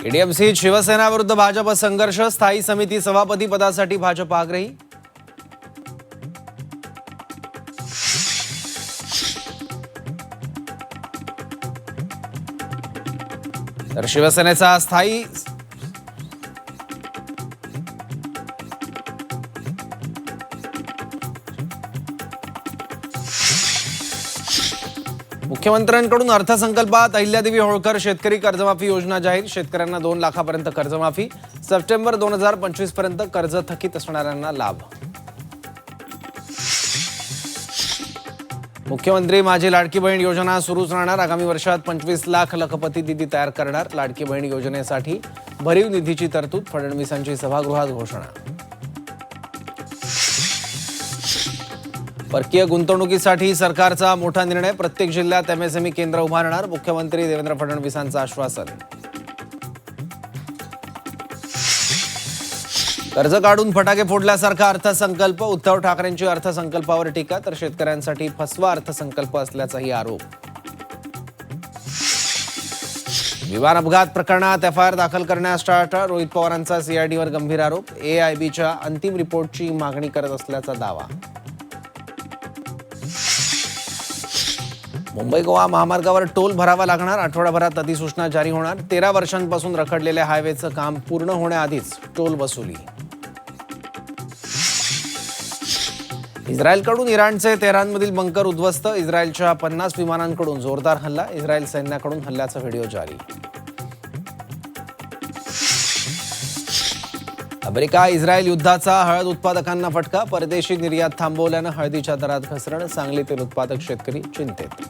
एडीएमसीत शिवसेना विरुद्ध भाजप संघर्ष, स्थायी समिती सभापती पदासाठी भाजप आग्रही। तर शिवसेनेचा स्थायी मुख्यमंत्र्यांकडून अर्थसंकल्पात अहिल्यादेवी होळकर शेतकरी कर्जमाफी योजना जाहीर। शेतकऱ्यांना 2 लाखापर्यंत कर्जमाफी, सप्टेंबर 2025 पर्यंत कर्ज थकीत असणाऱ्यांना लाभ। मुख्यमंत्री माझी लाडकी बहीण योजना सुरूच राहणार। आगामी वर्षात 25 लाख लखपती निधी तयार करणार। लाडकी बहीण योजनेसाठी भरीव निधीची तरतूद, फडणवीसांची सभागृहात घोषणा। परकीय गुंतवणुकीसाठी सरकारचा मोठा निर्णय, प्रत्येक जिल्ह्यात एमएसएमई केंद्र उभारणार। मुख्यमंत्री देवेंद्र फडणवीसांचं आश्वासन। कर्ज काढून फटाके फोडल्यासारखा अर्थसंकल्प, उद्धव ठाकरेंची अर्थसंकल्पावर टीका, तर शेतकऱ्यांसाठी फसवा अर्थसंकल्प असल्याचाही आरोप। विमान अपघात प्रकरणात एफआयआर दाखल करण्यास टाळाटाळ, रोहित पवारांचा सीआयडीवर गंभीर आरोप। एआयबीच्या अंतिम रिपोर्टची मागणी करत असल्याचा दावा। मुंबई गोवा महामार्गावर टोल भरावा लागणार, आठवडाभरात अधिसूचना जारी होणार। 13 वर्षांपासून रखडलेल्या हायवेचं काम पूर्ण होण्याआधीच टोल वसुली। इस्रायलकडून इराणचे तेहरानमधील बंकर उद्ध्वस्त, इस्रायलच्या 50 विमानांकडून जोरदार हल्ला, इस्रायल सैन्याकडून हल्ल्याचा व्हिडिओ जारी। अमेरिका इस्रायल युद्धाचा हळद उत्पादकांना फटका, परदेशी निर्यात थांबवल्यानं हळदीच्या दरात घसरण, सांगलीतील उत्पादक शेतकरी चिंतेत।